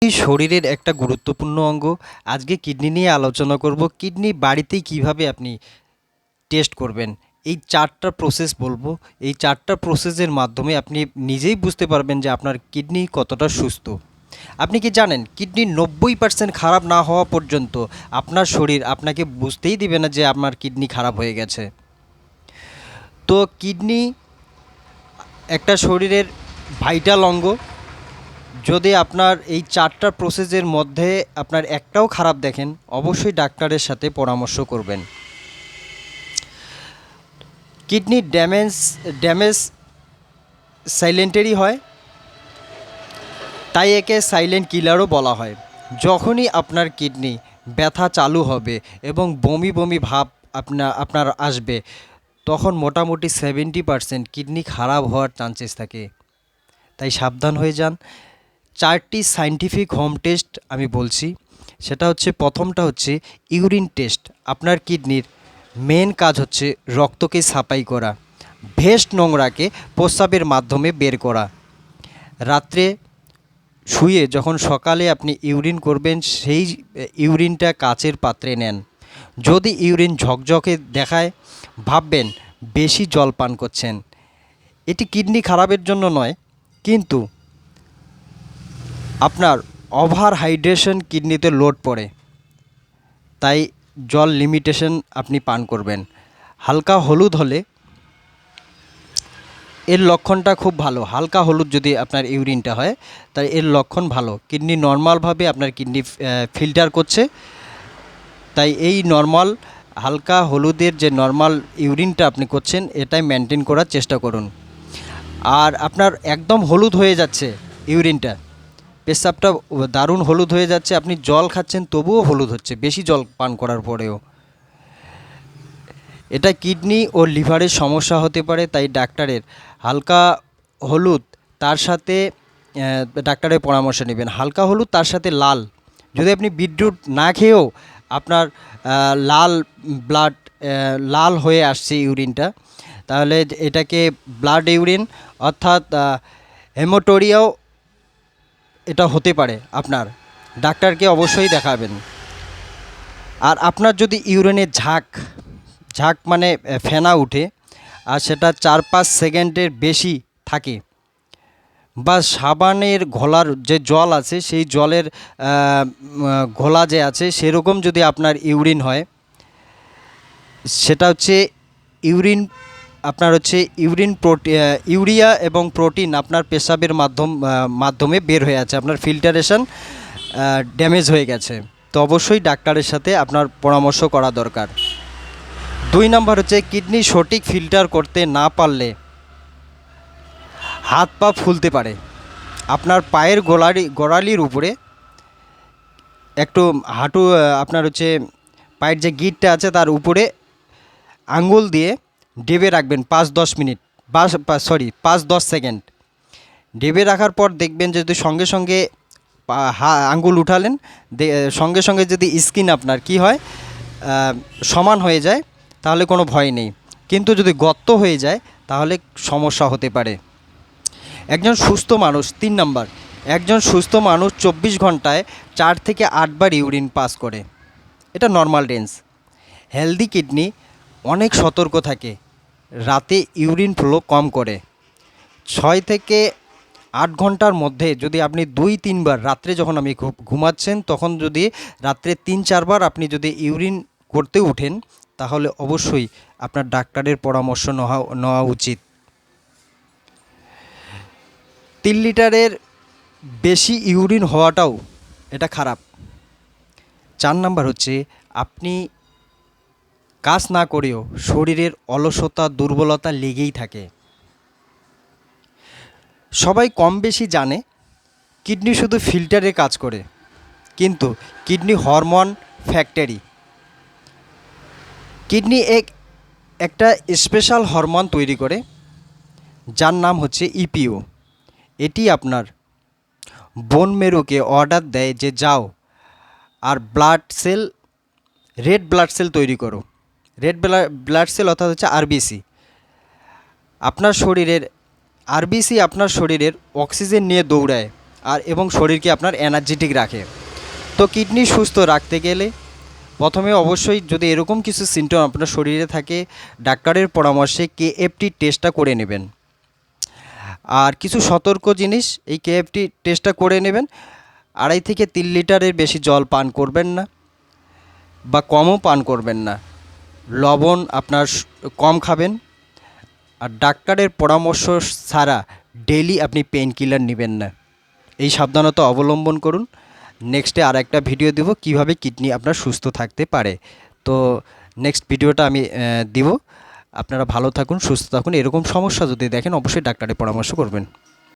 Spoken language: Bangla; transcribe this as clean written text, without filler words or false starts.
এই শরীরের একটা গুরুত্বপূর্ণ অঙ্গ। আজকে কিডনি নিয়ে আলোচনা করব। কিডনি বাড়িতেই কিভাবে আপনি টেস্ট করবেন, এই 4টা প্রসেস বলবো। এই 4টা প্রসেসের মাধ্যমে আপনি নিজেই বুঝতে পারবেন যে আপনার কিডনি কতটা সুস্থ। আপনি কি জানেন কিডনি 90% খারাপ না হওয়া পর্যন্ত আপনার শরীর আপনাকে বুঝতেই দিবে না যে আপনার কিডনি খারাপ হয়ে গেছে। তো কিডনি একটা শরীরের ভাইটাল অঙ্গ। যদি আপনার এই 4টা প্রসেসের মধ্যে আপনার একটাও খারাপ দেখেন, অবশ্যই ডাক্তারের সাথে পরামর্শ করবেন। কিডনি ড্যামেজ সাইলেন্টেরই হয়, তাই একে সাইলেন্ট কিলারও বলা হয়। যখনই আপনার কিডনি ব্যথা চালু হবে এবং বমি বমি ভাব আপনার আসবে, তখন মোটামুটি 70% কিডনি খারাপ হওয়ার চান্সেস থাকে। তাই সাবধান হয়ে যান। 4টি সায়েন্টিফিক হোম টেস্ট আমি বলছি। সেটা হচ্ছে, প্রথমটা হচ্ছে ইউরিন টেস্ট। আপনার কিডনির মেন কাজ হচ্ছে রক্তকে সাফাই করা, ভেস্ট নোংরাকে প্রস্রাবের মাধ্যমে বের করা। রাত্রে শুয়ে যখন সকালে আপনি ইউরিন করবেন, সেই ইউরিনটা কাচের পাত্রে নেন। যদি ইউরিন ঝকঝকে দেখায়, ভাববেন বেশি জল পান করছেন। এটি কিডনি খারাপের জন্য নয়, কিন্তু আপনার ওভার হাইড্রেশন কিডনিতে লোড পড়ে, তাই জল লিমিটেশন আপনি পান করবেন। হালকা হলুদ হলে এর লক্ষণটা খুব ভালো। হালকা হলুদ যদি আপনার ইউরিনটা হয়, তাই এর লক্ষণ ভালো। কিডনি নর্মালভাবে আপনার কিডনি ফিল্টার করছে, তাই এই নর্মাল হালকা হলুদের যে নর্মাল ইউরিনটা আপনি করছেন, এটাই মেনটেন করার চেষ্টা করুন। আর আপনার একদম হলুদ হয়ে যাচ্ছে ইউরিনটা, পেশাবটা দারুণ হলুদ হয়ে যাচ্ছে, আপনি জল খাচ্ছেন তবুও হলুদ হচ্ছে বেশি জল পান করার পরেও, এটা কিডনি ও লিভারের সমস্যা হতে পারে। তাই ডাক্তারের হালকা হলুদ তার সাথে ডাক্তারের পরামর্শ নেবেন। হালকা হলুদ তার সাথে লাল। যদি আপনি বিটরুট না খেয়েও আপনার লাল ব্লাড লাল হয়ে আসছে ইউরিনটা, তাহলে এটাকে ব্লাড ইউরিন অর্থাৎ হেমাটোরিয়াও এটা হতে পারে। আপনার ডাক্তারকে অবশ্যই দেখাবেন। আর আপনার যদি ইউরিনের ঝাঁক মানে ফেনা উঠে, আর সেটা 4-5 সেকেন্ডের বেশি থাকে, বা সাবানের ঘোলার যে জল আছে সেই জলের ঘোলা যে আছে সেরকম যদি আপনার ইউরিন হয়, সেটা হচ্ছে ইউরিন আপনার হচ্ছে ইউরিয়া এবং প্রোটিন আপনার পেশাবের মাধ্যমে বের হয়ে আছে, আপনার ফিল্টারেশন ড্যামেজ হয়ে গেছে। তো অবশ্যই ডাক্তারের সাথে আপনার পরামর্শ করা দরকার। 2 নম্বর হচ্ছে, কিডনি সঠিক ফিল্টার করতে না পারলে হাত পা ফুলতে পারে। আপনার পায়ের গোড়ালির উপরে একটু হাঁটু আপনার হচ্ছে পায়ের যে গিঁটটা আছে তার উপরে আঙ্গুল দিয়ে ডেবে রাখবেন 5-10 মিনিট, 5-10 সেকেন্ড। ডেবে রাখার পর দেখবেন যদি সঙ্গে সঙ্গে আঙ্গুল উঠালেন, সঙ্গে সঙ্গে যদি স্কিন আপনার কি হয়, সমান হয়ে যায়, তাহলে কোনো ভয় নেই। কিন্তু যদি গর্ত হয়ে যায় তাহলে সমস্যা হতে পারে। একজন সুস্থ মানুষ 3 নাম্বার, একজন সুস্থ মানুষ 24 ঘন্টায় 4 থেকে 8 বার ইউরিন পাস করে, এটা নর্মাল রেঞ্জ। হেলদি কিডনি অনেক সতর্ক থাকে, রাতে ইউরিন ফ্লো কম করে। 6 থেকে 8 ঘন্টার মধ্যে যদি আপনি 2-3 বার, রাত্রে যখন আপনি ঘুমাচ্ছেন তখন যদি রাত্রে 3-4 বার আপনি যদি ইউরিন করতে উঠেন, তাহলে অবশ্যই আপনার ডাক্তারের পরামর্শ নেওয়া উচিত। 3 লিটারের বেশি ইউরিন হওয়াটাও এটা খারাপ। 4 নাম্বার হচ্ছে, আপনি কাজ না করেও শরীরের অলসতা দুর্বলতা লেগেই থাকে। সবাই কম বেশি জানে কিডনি শুধু ফিল্টারে কাজ করে, কিন্তু কিডনি হরমোন ফ্যাক্টরি। কিডনি একটা স্পেশাল হরমোন তৈরি করে, যার নাম হচ্ছে ইপিও। এটি আপনার বোন মেরুকে অর্ডার দেয় যে যাও আর রেড ব্লাড সেল তৈরি করো। রেড ব্লাড সেল অর্থাৎ হচ্ছে আরবিসি। আপনার শরীরের আরবিসি আপনার শরীরের অক্সিজেন নিয়ে দৌড়ায়, আর এবং শরীরকে আপনার এনার্জেটিক রাখে। তো কিডনি সুস্থ রাখতে গেলে প্রথমে অবশ্যই যদি এরকম কিছু সিমটম আপনার শরীরে থাকে, ডাক্তারের পরামর্শে কেএফটি টেস্টটা করে নেবেন। আর কিছু সতর্ক জিনিস, এই কেএফটি টেস্টটা করে নেবেন। 2.5 থেকে 3 লিটারের বেশি জল পান করবেন না বা কমও পান করবেন না। লবণ আপনার কম খাবেন। আর ডাক্তারের পরামর্শ ছাড়া ডেইলি আপনি পেইন কিলার নেবেন না। এই সাবধানতা অবলম্বন করুন। নেক্সটে আর একটা ভিডিও দেবো কীভাবে কিডনি আপনার সুস্থ থাকতে পারে। তো নেক্সট ভিডিওটা আমি দিব। আপনারা ভালো থাকুন, সুস্থ থাকুন। এরকম সমস্যা যদি দেখেন অবশ্যই ডাক্তারের পরামর্শ করবেন।